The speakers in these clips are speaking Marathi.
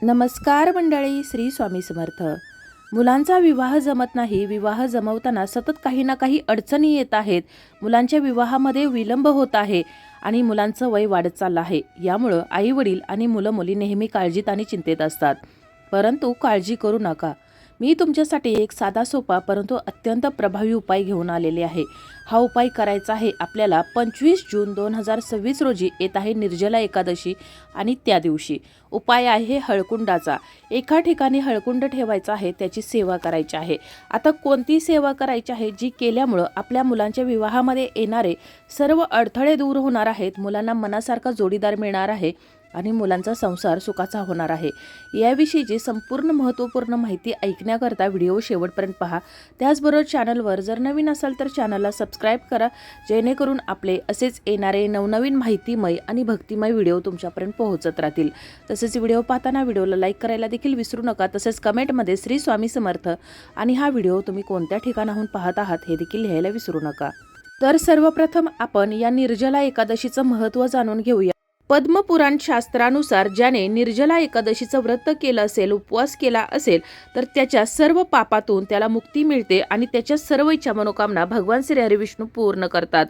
नमस्कार मंडळी, श्री स्वामी समर्थ. मुलांचा विवाह जमत नाही. विवाह जमवताना सतत काही ना काही अडचणी येत आहेत. मुलांच्या विवाहामध्ये विलंब होत आहे आणि मुलांचं वय वाढत चाललं आहे. यामुळं आई वडील आणि मुलं मुली नेहमी काळजीत आणि चिंतेत असतात. परंतु काळजी करू नका. मी तुमच्यासाठी एक साधा सोपा परंतु अत्यंत प्रभावी उपाय घेऊन आलेले आहे. हा उपाय करायचा आहे आपल्याला 25 जून 2026 रोजी येत आहे निर्जला एकादशी आणि त्या दिवशी. उपाय आहे हळकुंडाचा. एका ठिकाणी हळकुंड ठेवायचा आहे, त्याची सेवा करायची आहे. आता कोणती सेवा करायची आहे जी केल्यामुळं आपल्या मुलांच्या विवाहामध्ये येणारे सर्व अडथळे दूर होणार आहेत, मुलांना मनासारखा जोडीदार मिळणार आहे आणि मुलांचा संसार सुखाचा होणार आहे. याविषयीची संपूर्ण महत्त्वपूर्ण माहिती ऐकण्याकरता व्हिडिओ शेवटपर्यंत पहा. त्याचबरोबर चॅनलवर जर नवीन असाल तर चॅनलला सबस्क्राईब करा, जेणेकरून आपले असेच येणारे नवनवीन माहितीमय आणि भक्तिमय व्हिडिओ तुमच्यापर्यंत पोहोचत राहतील. तसेच व्हिडिओ पाहताना व्हिडिओला लाईक करायला देखील विसरू नका. तसेच कमेंटमध्ये श्री स्वामी समर्थ आणि हा व्हिडिओ तुम्ही कोणत्या ठिकाणाहून पाहत आहात हे देखील लिहायला विसरू नका. तर सर्वप्रथम आपण या निर्जला एकादशीचं महत्त्व जाणून घेऊया. पद्मपुराण शास्त्रानुसार ज्याने निर्जला एकादशीचं व्रत केलं असेल, उपवास केला असेल, तर त्याच्या सर्व पापातून त्याला मुक्ती मिळते आणि त्याच्या सर्व इच्छा मनोकामना भगवान श्री हरिविष्णू पूर्ण करतात.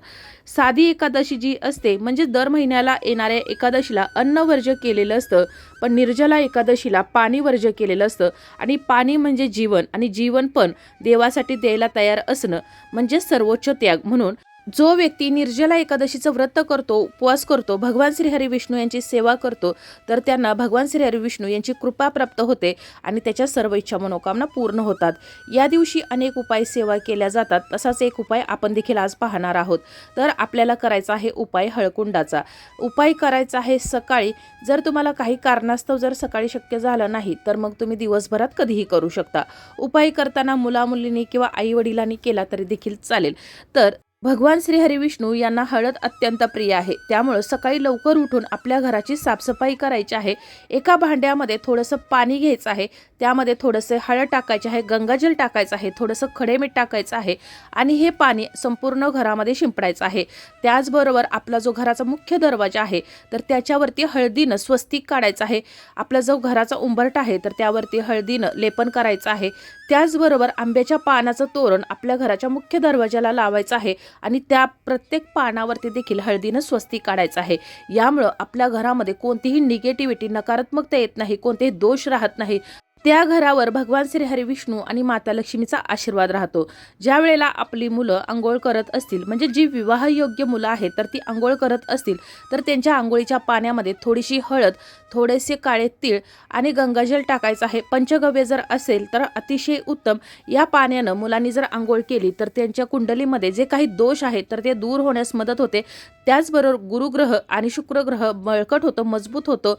साधी एकादशी जी असते म्हणजे दर महिन्याला येणाऱ्या एकादशीला अन्नवर्ज्य केलेलं असतं, पण निर्जला एकादशीला पाणी वर्ज्य केलेलं असतं. आणि पाणी म्हणजे जीवन आणि जीवन पण देवासाठी द्यायला तयार असणं म्हणजे सर्वोच्च त्याग. म्हणून जो व्यक्ती निर्जला एकादशीचं व्रत करतो, उपवास करतो, भगवान श्री हरी विष्णू यांची सेवा करतो, तर त्यांना भगवान श्री हरी विष्णू यांची कृपा प्राप्त होते आणि त्याच्या सर्व इच्छा मनोकामना पूर्ण होतात. या दिवशी अनेक उपाय सेवा केल्या जातात. तसाच एक उपाय आपण देखील आज पाहणार आहोत. तर आपल्याला करायचा आहे उपाय हळकुंडाचा. उपाय करायचा आहे सकाळी. जर तुम्हाला काही कारणास्तव जर सकाळी शक्य झालं नाही तर मग तुम्ही दिवसभरात कधीही करू शकता. उपाय करताना मुलामुलींनी किंवा आई वडिलांनी केला तरी देखील चालेल. तर भगवान श्री हरी विष्णू यांना हळद अत्यंत प्रिय आहे. त्यामुळं सकाळी लवकर उठून आपल्या घराची साफसफाई करायची आहे. एका भांड्यामध्ये थोडंसं पाणी घ्यायचं आहे, त्यामध्ये थोडंसं हळद टाकायचे आहे, गंगाजल टाकायचं आहे, थोडंसं खडे मीठ टाकायचं आहे आणि हे पाणी संपूर्ण घरामध्ये शिंपडायचं आहे. त्याचबरोबर आपला जो घराचा मुख्य दरवाजा आहे तर त्याच्यावरती हळदीनं स्वस्तिक काढायचं आहे. आपला जो घराचा उंबरठा आहे तर त्यावरती हळदीनं लेपन करायचं आहे. त्याचबरोबर आंब्याच्या पानाचं तोरण आपल्या घराच्या मुख्य दरवाजाला लावायचं आहे आणि त्या प्रत्येक पानावरती देखील हळदीनं स्वस्तिक काढायचं आहे. यामुळं आपल्या घरामध्ये कोणतीही निगेटिव्हिटी, नकारात्मकता येत नाही, कोणतेही दोष राहत नाही. त्या घरावर भगवान श्री हरी विष्णू आणि माता लक्ष्मीचा आशीर्वाद राहतो. ज्या वेळेला आपली मुलं आंघोळ करत असतील म्हणजे जी विवाहयोग्य मुलं आहेत तर ती आंघोळ करत असतील तर त्यांच्या आंघोळीच्या पाण्यामध्ये थोडीशी हळद, थोडेसे काळे तीळ आणि गंगाजल टाकायचं आहे. पंचगव्य जर असेल तर अतिशय उत्तम. या पाण्यानं मुलांनी जर आंघोळ केली तर त्यांच्या कुंडलीमध्ये जे काही दोष आहेत तर ते दूर होण्यास मदत होते. त्याचबरोबर गुरुग्रह आणि शुक्रग्रह बळकट होतं, मजबूत होतं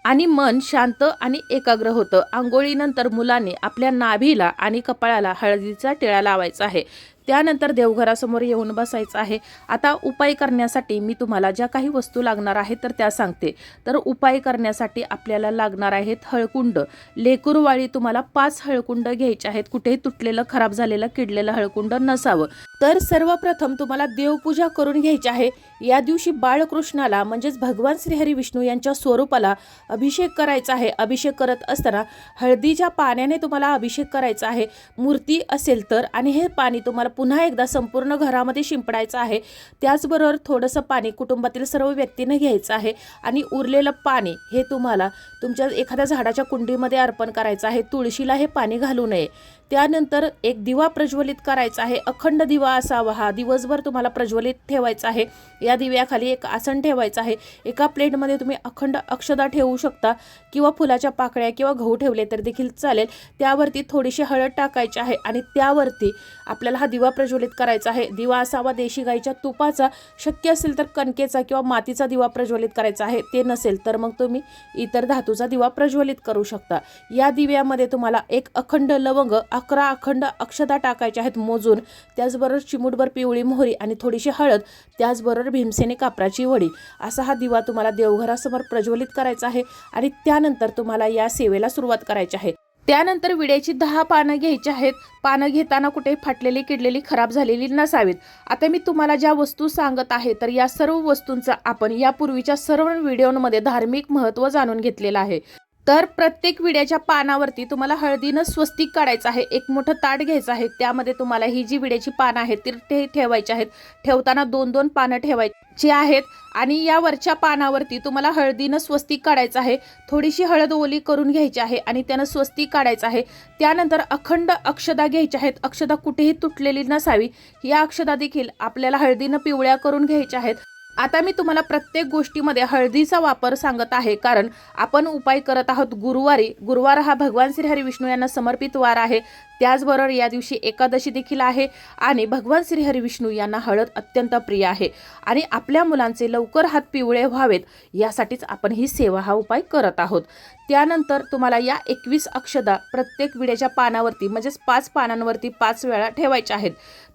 आणि मन शांत आणि एकाग्र होतं. आंघोळीनंतर मुलांनी आपल्या नाभीला आणि कपाळाला हळदीचा टिळा लावायचा आहे. त्यानंतर देवघरासमोर येऊन बसायचं आहे. आता उपाय करण्यासाठी मी तुम्हाला ज्या काही वस्तू लागणार आहेत तर त्या सांगते. तर उपाय करण्यासाठी आपल्याला लागणार आहेत हळकुंड. लेकरूवाळी तुम्हाला 5 हळकुंड घ्यायचे आहेत. कुठेही तुटलेलं, खराब झालेलं, किडलेलं हळकुंड नसावं. तर सर्वप्रथम तुम्हाला देवपूजा करून घ्यायची आहे. या दिवशी बाळकृष्णाला म्हणजेच भगवान श्री हरी विष्णू यांच्या स्वरूपाला अभिषेक करायचा आहे. अभिषेक करत असताना हळदीच्या पाण्याने तुम्हाला अभिषेक करायचा आहे, मूर्ती असेल तर. आणि हे पाणी तुम्हाला पुन्हा एकदा संपूर्ण घरामध्ये शिंपडायचं आहे. त्याचबरोबर थोडंसं पाणी कुटुंबातील सर्व व्यक्तींना घ्यायचं आहे आणि उरलेलं पाणी हे तुम्हाला तुमच्या एखाद्या झाडाच्या कुंडीमध्ये अर्पण करायचं आहे. तुळशीला हे पाणी घालू नये. त्यानंतर एक दिवा प्रज्वलित करायचा आहे. अखंड दिवा असावा. हा दिवसभर तुम्हाला प्रज्वलित ठेवायचा आहे. या दिव्याखाली एक आसन ठेवायचं आहे. एका प्लेटमध्ये तुम्ही अखंड अक्षदा ठेवू शकता किंवा फुलाच्या पाकळ्या किंवा गहू ठेवले तर देखील चालेल. त्यावरती थोडीशी हळद टाकायची आहे आणि त्यावरती आपल्याला हा दिवा प्रज्वलित करायचा आहे. दिवा असावा देशी गाईच्या तुपाचा, शक्य असेल तर कणकेचा किंवा मातीचा दिवा प्रज्वलित करायचा आहे. ते नसेल तर मग तुम्ही इतर धातूचा दिवा प्रज्वलित करू शकता. या दिव्यामध्ये तुम्हाला एक अखंड लवंग, 11 अखंड अक्षता टाकायच्या आहेत मोजून. त्याचबरोबर चिमूटभर पिवळी मोहरी आणि थोडीशी हळद, त्याचबरोबर भीमसेनी कापराची वडी असा हा दिवा तुम्हाला देवघरासमोर प्रज्वलित करायचा आहे. आणि त्यानंतर तुम्हाला या सेवेला सुरुवात करायची आहे. त्यानंतर विड्याची 10 पानं घ्यायची आहेत. पानं घेताना कुठे फाटलेली, किडलेली, खराब झालेली नसावीत. आता मी तुम्हाला ज्या वस्तू सांगत आहे तर या सर्व वस्तूंचा आपण यापूर्वीच्या सर्व व्हिडिओमध्ये धार्मिक महत्त्व जाणून घेतलेलं आहे. तर प्रत्येक विड्याच्या पानावरती तुम्हाला हळदीनं स्वस्तिक काढायचं आहे। एक मोठं ताट घ्यायचं आहे, त्यामध्ये तुम्हाला ही जी विड्याची पानं आहेत ती ठेवायची आहेत। ठेवताना 2-2 पानं ठेवायची आहेत आणि या वरच्या पानावरती तुम्हाला हळदीनं स्वस्तिक काढायचं आहे। थोडीशी हळद ओली करून घ्यायची आहे आणि त्यानं स्वस्तिक काढायचं आहे। त्यानंतर अखंड अक्षदा घ्यायच्या आहेत। अक्षदा कुठेही तुटलेली नसावी, या अक्षदा देखील आपल्याला हळदीनं पिवळ्या करून घ्यायच्या आहेत। आता मी तुम्हाला प्रत्येक गोष्टीमध्ये हळदीचा वापर सांगत आहे, कारण आपण उपाय करत आहोत गुरुवारी। गुरुवार हा भगवान श्री हरी विष्णू यांना समर्पित वार आहे। त्याचबरोबर या दिवशी एकादशी देखील आहे आणि भगवान श्री हरी विष्णू यांना हळद अत्यंत प्रिय आहे आणि आपल्या मुलांचे लवकर हात पिवळे व्हावेत यासाठीच आपण ही सेवा हा उपाय करत आहोत। त्यानंतर तुम्हाला या 21 अक्षदा प्रत्येक विड्याच्या पानावरती म्हणजेच 5 पानांवरती 5 वेळा ठेवायच्या आहेत।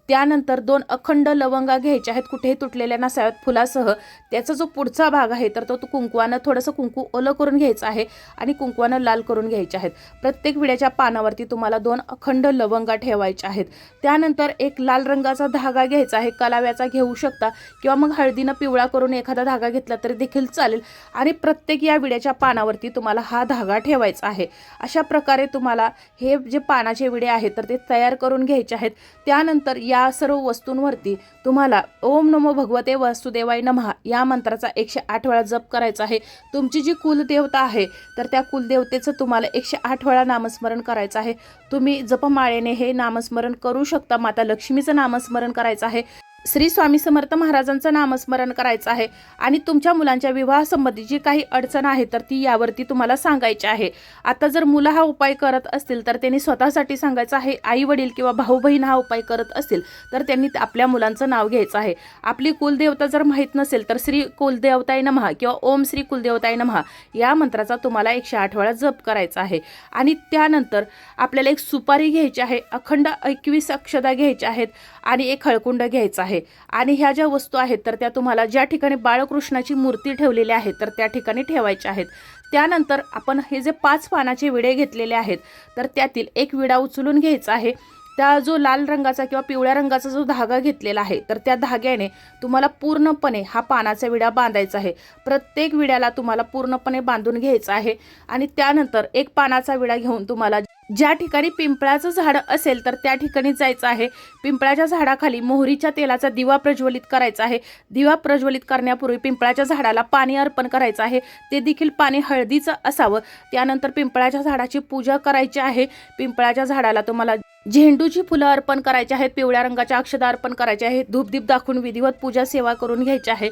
त्यानंतर 2 अखंड लवंगा घ्यायच्या आहेत, कुठेही तुटलेल्या नसाव्यात, फुलासह। त्याचा जो पुढचा भाग आहे तर तो कुंकवानं थोडंसं कुंकू ओलं करून घ्यायचं आहे आणि कुंकवानं लाल करून घ्यायचे आहेत। प्रत्येक विड्याच्या पानावरती तुम्हाला 2 अखंड लवंगा ठेवायच्या आहेत। त्यानंतर एक लाल रंगाचा धागा घ्यायचा आहे, कलाव्याचा घेऊ शकता किंवा मग हळदीनं पिवळा करून एखादा धागा घेतला तरी देखील चालेल आणि प्रत्येक या विड्याच्या पानावरती तुम्हाला हा धागा ठेवायचा आहे। अशा प्रकारे तुम्हाला हे जे पानाचे विडे आहेत तर ते तयार करून घ्यायचे आहेत। त्यानंतर या सर्व वस्तूंवरती तुम्हाला ओम नमो भगवते वासुदेवाय नमः या मंत्राचा 108 वेळा जप करायचा आहे। तुमची जी कुलदेवता आहे तर त्या कुलदेवतेचं तुम्हाला 108 वेळा नामस्मरण करायचं आहे। तुम्ही जपमाळेने हे नामस्मरण करू शकता। माता लक्ष्मीचं नामस्मरण करायचं आहे, श्री स्वामी समर्थ महाराजांचं नामस्मरण करायचं आहे आणि तुमच्या मुलांच्या विवाहासंबंधी जी काही अडचण आहे तर ती यावरती तुम्हाला सांगायची आहे। आता जर मुलं हा उपाय करत असतील तर त्यांनी स्वतःसाठी सांगायचं आहे, आई वडील किंवा भाऊ बहीण हा उपाय करत असतील तर त्यांनी आपल्या मुलांचं नाव घ्यायचं आहे। आपली कुलदेवता जर माहीत नसेल तर श्री कुलदेवताय नमः किंवा ओम श्री कुलदेवताय नमः या मंत्राचा तुम्हाला 108 वेळा जप करायचा आहे। आणि त्यानंतर आपल्याला एक सुपारी घ्यायची आहे, अखंड 21 अक्षदा घ्यायच्या आहेत आणि एक हळकुंड घ्यायचं आहे। आणि ह्या ज्या वस्तू आहेत तर त्या तुम्हाला ज्या ठिकाणी बाळकृष्णाची मूर्ती ठेवलेली आहे तर त्या ठिकाणी ठेवायच्या आहेत। त्यानंतर आपण हे जे 5 पानाचे विडे घेतलेले आहेत तर त्यातील एक विडा उचलून घ्यायचा आहे। त्या जो लाल रंगाचा किंवा पिवळ्या रंगाचा जो धागा घेतलेला आहे तर त्या धाग्याने तुम्हाला पूर्णपणे हा पानाचा विडा बांधायचा आहे। प्रत्येक विड्याला तुम्हाला पूर्णपणे बांधून घ्यायचा आहे आणि त्यानंतर एक पानाचा विडा घेऊन तुम्हाला ज्या ठिकाणी पिंपळाचं झाड असेल तर त्या ठिकाणी जायचं आहे। पिंपळाच्या झाडाखाली मोहरीच्या तेलाचा दिवा प्रज्वलित करायचा आहे। दिवा प्रज्वलित करण्यापूर्वी पिंपळाच्या झाडाला पाणी अर्पण करायचं आहे, ते देखील पाणी हळदीचं असावं। त्यानंतर पिंपळाच्या झाडाची पूजा करायची आहे। पिंपळाच्या झाडाला तुम्हाला झेंडूची फुलं अर्पण करायची आहेत, पिवळ्या रंगाच्या अक्षदा अर्पण करायच्या आहेत, धूपदीप दाखवून विधिवत पूजा सेवा करून घ्यायची आहे।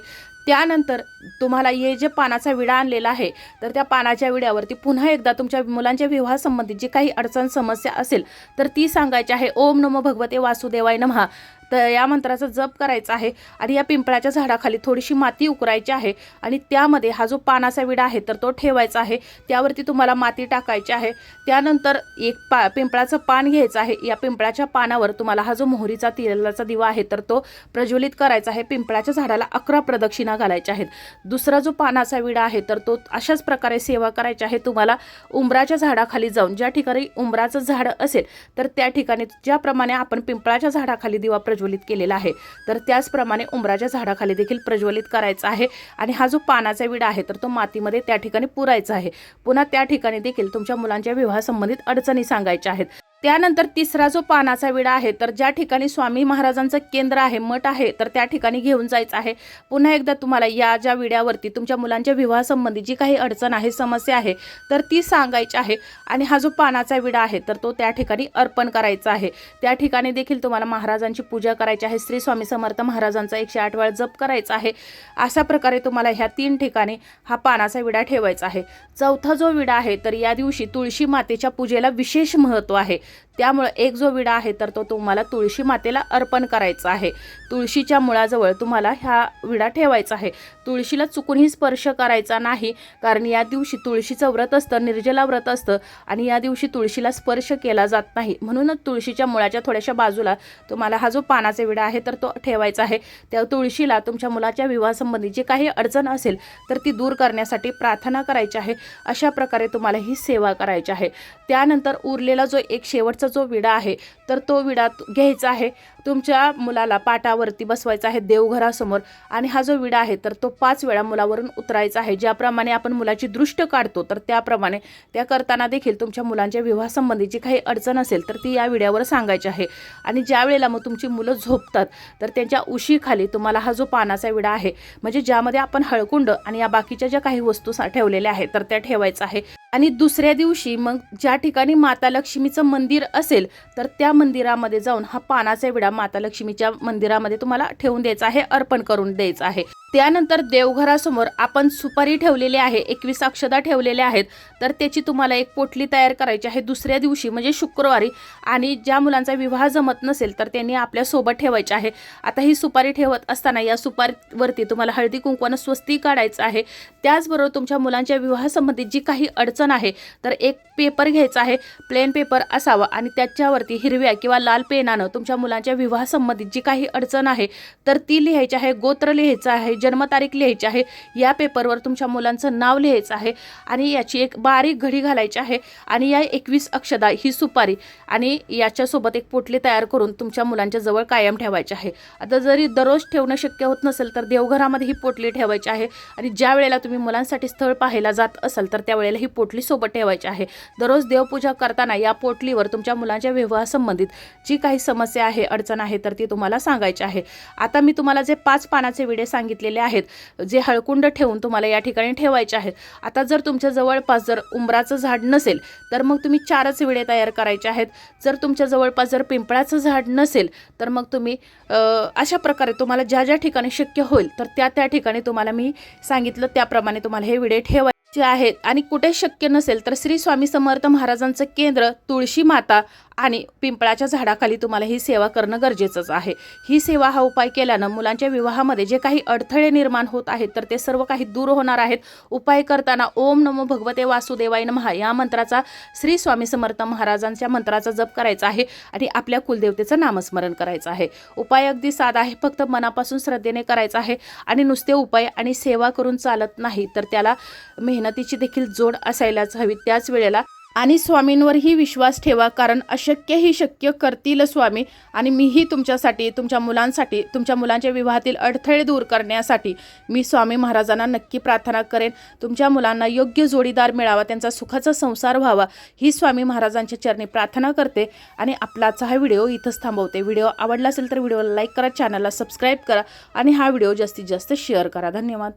त्यानंतर तुम्हाला हे जे पानाचा विडा आणलेला आहे तर त्या पानाच्या विड्यावरती पुन्हा एकदा तुमच्या मुलांच्या विवाहासंबंधित जी काही अडचण समस्या असेल तर ती सांगायची आहे। ओम नमो भगवते वासुदेवाय नमः तर या मंत्राचा जप करायचा आहे आणि या पिंपळाच्या झाडाखाली थोडीशी माती उकरायची आहे आणि त्यामध्ये हा जो पानाचा विडा आहे तर तो ठेवायचा आहे। त्यावरती तुम्हाला माती टाकायची आहे। त्यानंतर एक पिंपळाचं पान घ्यायचं आहे। या पिंपळाच्या पानावर तुम्हाला हा जो मोहरीचा तेलाचा दिवा आहे तर तो प्रज्वलित करायचा आहे। पिंपळाच्या झाडाला 11 प्रदक्षिणा घालायच्या आहेत। दुसरा जो पानाचा विडा आहे तर तो अशाच प्रकारे सेवा करायची आहे। तुम्हाला उंबराच्या झाडाखाली जाऊन ज्या ठिकाणी उंबराचं झाड असेल तर त्या ठिकाणी ज्याप्रमाणे आपण पिंपळाच्या झाडाखाली दिवा प्रज्वलित केलेला आहे तर त्याचप्रमाणे उंबराच्या झाडाखाली देखील प्रज्वलित करायचा आहे आणि हा जो पानाचा विडा आहे तर तो मातीमध्ये त्या ठिकाणी पुरायचा आहे। पुन्हा त्या ठिकाणी देखील तुमच्या मुलांच्या विवाहासंबंधित अडचणी सांगायच्या आहेत। त्यानंतर तिसरा जो पानाचा विडा आहे तर ज्या ठिकाणी स्वामी महाराजांचं केंद्र आहे, मठ आहे तर त्या ठिकाणी घेऊन जायचं आहे। पुन्हा एकदा तुम्हाला या ज्या विड्यावरती तुमच्या मुलांच्या विवाहासंबंधी जी काही अडचण आहे, समस्या आहे तर ती सांगायची आहे आणि हा जो पानाचा विडा आहे तर तो त्या ठिकाणी अर्पण करायचा आहे। त्या ठिकाणी देखील तुम्हाला महाराजांची पूजा करायची आहे, श्री स्वामी समर्थ महाराजांचा 108 वेळा जप करायचा आहे। अशा प्रकारे तुम्हाला ह्या 3 ठिकाणी हा पानाचा विडा ठेवायचा आहे। चौथा जो विडा आहे तर या दिवशी तुळशी मातेच्या पूजेला विशेष महत्त्व आहे, त्यामुळे एक जो विडा आहे तर तो तुम्हाला तुळशी मातेला अर्पण करायचा आहे। तुळशीच्या मुळाजवळ तुम्हाला हा विडा ठेवायचा आहे। तुळशीला चुकूनही स्पर्श करायचा नाही, कारण या दिवशी तुळशीचं व्रत असतं, निर्जला व्रत असतं आणि या दिवशी तुळशीला स्पर्श केला जात नाही। म्हणूनच तुळशीच्या मुळाच्या थोड्याशा बाजूला तुम्हाला हा जो पानाचा विडा आहे तर तो ठेवायचा आहे। त्या तुळशीला तुमच्या मुलाच्या विवाहासंबंधी जी काही अडचण असेल तर ती दूर करण्यासाठी प्रार्थना करायची आहे। अशा प्रकारे तुम्हाला ही सेवा करायची आहे। त्यानंतर उरलेला जो एक शेवट शेवटचा जो विडा आहे तर तो विडा घ्यायचा आहे, तुमच्या मुलाला पाटावरती बसवायचा आहे देवघरासमोर आणि हा जो विडा आहे तर तो 5 वेळा मुलावरून उतरायचा आहे। ज्याप्रमाणे आपण मुलाची दृष्ट काढतो तर त्याप्रमाणे त्या करताना देखील तुमच्या मुलांच्या विवाहासंबंधी जी काही अडचण असेल तर ती या विड्यावर सांगायची आहे। आणि ज्या वेळेला मग तुमची मुलं झोपतात तर त्यांच्या उशीखाली तुम्हाला हा जो पानाचा विडा आहे, म्हणजे ज्यामध्ये आपण हळकुंड आणि या बाकीच्या ज्या काही वस्तू ठेवलेल्या आहेत तर त्या ठेवायचा आहे। आणि दुसऱ्या दिवशी मग ज्या ठिकाणी माता लक्ष्मीचं मंदिर असेल तर त्या मंदिरामध्ये जाऊन हा पानाचा विडा माता लक्ष्मीच्या मंदिरामध्ये तुम्हाला ठेवून द्यायचा आहे, अर्पण करून द्यायचा आहे। त्यानंतर देवघरासमोर आपण सुपारी ठेवलेली आहे, 21 अक्षदा ठेवलेल्या आहेत, तर त्याची तुम्हाला एक पोटली तयार करायची आहे दुसऱ्या दिवशी म्हणजे शुक्रवारी। आणि ज्या मुलांचा विवाह जमत नसेल तर त्यांनी आपल्या सोबत ठेवायचे आहे। आता ही सुपारी ठेवत असताना या सुपारीवरती तुम्हाला हळदी कुंकवानं स्वस्ती काढायचं आहे। त्याचबरोबर तुमच्या मुलांच्या विवाहासंबंधित जी काही अडचण आहे तर एक पेपर घ्यायचा आहे, प्लेन पेपर असावा आणि त्याच्यावरती हिरव्या किंवा लाल पेनानं तुमच्या मुलांच्या विवाहासंबंधित जी काही अडचण आहे तर ती लिहायची आहे, गोत्र लिहायचं आहे, जन्मतारीख लिहायची आहे। या पेपरवर तुमच्या मुलांचं नाव लिहायचं आहे आणि याची एक बारीक घडी घालायची आहे आणि या 21 अक्षदा ही सुपारी आणि याच्यासोबत एक पोटली तयार करून तुमच्या मुलांच्या जवळ कायम ठेवायची आहे। आता जरी दररोज ठेवणं शक्य होत नसेल तर देवघरामध्ये ही पोटली ठेवायची आहे आणि ज्या वेळेला तुम्ही मुलांसाठी स्थळ पाहायला जात असाल तर त्यावेळेला ही पोटली सोबत ठेवायची आहे। दररोज देवपूजा करताना या पोटलीवर तुमच्या मुलांच्या विवाहासंबंधित जी काही समस्या आहे, अडचण आहे तर ती तुम्हाला सांगायची आहे। आता मी तुम्हाला जे 5 पानाचे विडे सांगितलेले आहेत, जे हळकुंड ठेवून तुम्हाला या ठिकाणी ठेवायचे आहेत। आता जर तुमच्या जवळपास जर उंबराचं झाड नसेल तर मग तुम्ही 4च विडे तयार करायचे आहेत। जर तुमच्या जवळपास जर पिंपळाचं झाड नसेल तर मग तुम्ही अशा प्रकारे तुम्हाला ज्या ज्या ठिकाणी शक्य होईल तर त्या ठिकाणी तुम्हाला मी सांगितलं त्याप्रमाणे तुम्हाला हे विडे ठेवायचे आहेत। आणि कुठे शक्य नसेल तर श्री स्वामी समर्थ महाराजांचं केंद्र, तुळशी माता आणि पिंपळाच्या झाडाखाली तुम्हाला ही सेवा करणं गरजेचंच आहे। ही सेवा हा उपाय केल्यानं मुलांच्या विवाहामध्ये जे काही अडथळे निर्माण होत आहेत तर ते सर्व काही दूर होणार आहेत। उपाय करताना ओम नमो भगवते वासुदेवाय नमः या मंत्राचा, श्री स्वामी समर्थ महाराजांच्या मंत्राचा जप करायचा आहे आणि आपल्या कुलदेवतेचं नामस्मरण करायचं आहे। उपाय अगदी साधा आहे, फक्त मनापासून श्रद्धेने करायचा आहे आणि नुसते उपाय आणि सेवा करून चालत नाही तर त्याला मेहनतीची देखील जोड असायलाच हवी। त्याच वेळेला आणि स्वामींवरही विश्वास ठेवा, कारण अशक्य ही शक्य करतील स्वामी। आणि मीही तुमच्यासाठी, तुमच्या मुलांसाठी, तुमच्या मुलांच्या विवाहातील अडथळे दूर करण्यासाठी मी स्वामी महाराजांना नक्की प्रार्थना करेन। तुमच्या मुलांना योग्य जोडीदार मिळावा, त्यांचा सुखाचा संसार व्हावा ही स्वामी महाराजांच्या चरणी प्रार्थना करते आणि आपलाचा हा व्हिडिओ इथंच थांबवते। व्हिडिओ आवडला असेल तर व्हिडिओला लाईक करा, चॅनलला सबस्क्राईब करा आणि हा व्हिडिओ जास्तीत जास्त शेअर करा। धन्यवाद।